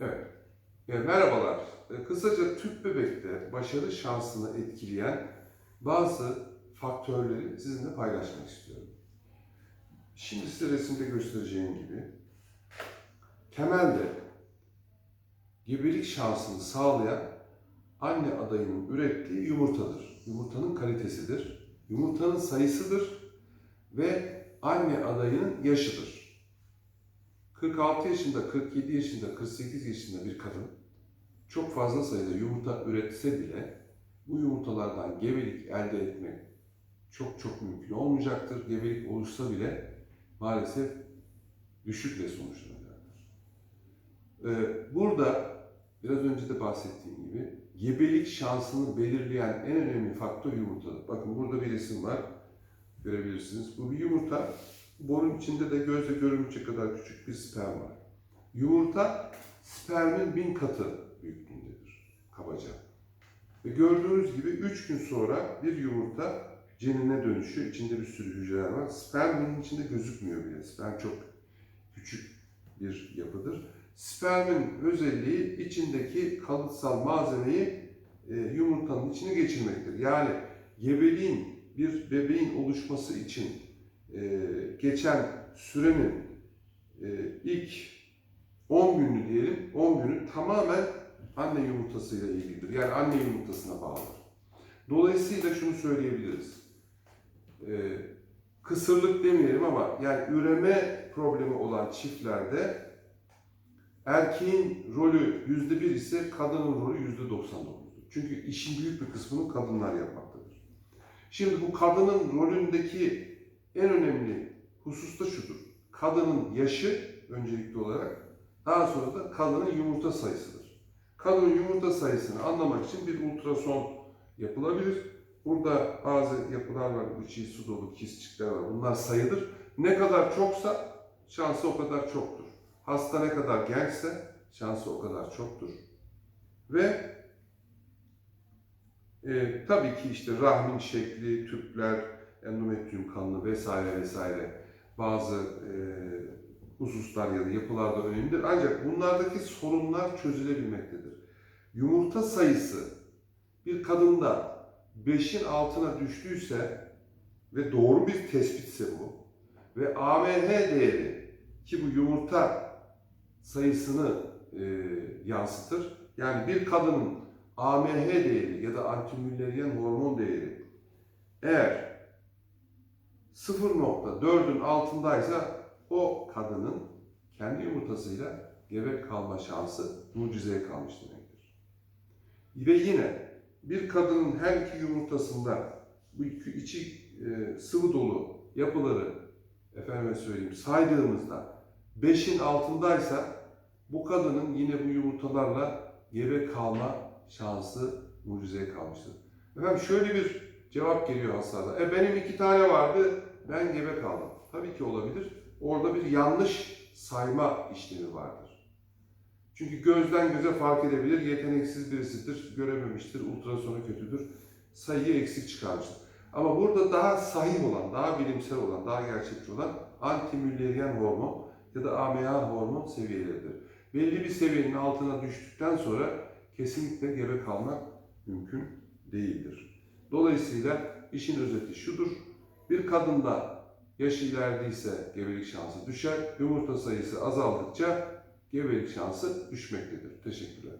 Evet. Merhabalar. Kısaca tüp bebekte başarı şansını etkileyen bazı faktörleri sizinle paylaşmak istiyorum. Şimdi size resimde göstereceğim gibi temelde gebelik şansını sağlayan anne adayının ürettiği yumurtadır. Yumurtanın kalitesidir, yumurtanın sayısıdır ve anne adayının yaşıdır. 46 yaşında, 47 yaşında, 48 yaşında bir kadın çok fazla sayıda yumurta üretse bile bu yumurtalardan gebelik elde etmek çok mümkün olmayacaktır. Gebelik olursa bile maalesef düşükle sonuçlanacaktır. Burada biraz önce de bahsettiğim gibi gebelik şansını belirleyen en önemli faktör yumurtadır. Bakın burada bir resim var. Görebilirsiniz. Bu bir yumurta. Borun içinde de gözle görünecek kadar küçük bir sperm var. Yumurta spermin 1000 katı büyüklüğündedir kabaca. Ve gördüğünüz gibi 3 gün sonra bir yumurta cenine dönüşüyor. İçinde bir sürü hücreler var. Sperm bunun içinde gözükmüyor bile. Sperm çok küçük bir yapıdır. Spermin özelliği içindeki kalıtsal malzemeyi yumurtanın içine geçirmektir. Yani gebeliğin bir bebeğin oluşması için geçen sürenin ilk 10 günü diyelim, 10 günü tamamen anne yumurtasıyla ilgilidir. Yani anne yumurtasına bağlıdır. Dolayısıyla şunu söyleyebiliriz. Kısırlık demeyelim ama yani üreme problemi olan çiftlerde erkeğin rolü %1 ise kadının rolü %99'dur. Çünkü işin büyük bir kısmını kadınlar yapmaktadır. Şimdi bu kadının rolündeki en önemli husus da şudur. Kadının yaşı öncelikli olarak, daha sonra da kadının yumurta sayısıdır. Kadının yumurta sayısını anlamak için bir ultrason yapılabilir. Burada bazı yapılar var, içi su dolu kistçikler var. Bunlar sayılır. Ne kadar çoksa şansı o kadar çoktur. Hasta ne kadar gençse şansı o kadar çoktur. Ve tabii ki işte rahmin şekli, tüpler, endometrium kanını vesaire bazı hususlar ya da yapılar da önemlidir. Ancak bunlardaki sorunlar çözülebilmektedir. Yumurta sayısı bir kadında 5'in altına düştüyse ve doğru bir tespitse bu ve AMH değeri ki bu yumurta sayısını yansıtır. Yani bir kadının AMH değeri ya da antimülleriyen hormon değeri eğer 0,4'ün altındaysa o kadının kendi yumurtasıyla gebe kalma şansı mucizeye kalmış demektir. Ve yine bir kadının her iki yumurtasında bu içi sıvı dolu yapıları efendime söyleyeyim saydığımızda 5'in altındaysa bu kadının yine bu yumurtalarla gebe kalma şansı mucizeye kalmıştır. Efendim şöyle bir cevap geliyor hastalarda. Benim 2 tane vardı, ben gebe kaldım. Tabii ki olabilir. Orada bir yanlış sayma işlemi vardır. Çünkü gözden göze fark edebilir. Yeteneksiz birisidir, görememiştir, ultrasonu kötüdür. Sayıyı eksik çıkarmıştır. Ama burada daha sahih olan, daha bilimsel olan, daha gerçekçi olan antimülleriyen hormon ya da AMH hormon seviyeleridir. Belli bir seviyenin altına düştükten sonra kesinlikle gebe kalmak mümkün değildir. Dolayısıyla işin özeti şudur. Bir kadında yaşı ilerideyse gebelik şansı düşer, yumurta sayısı azaldıkça gebelik şansı düşmektedir. Teşekkürler.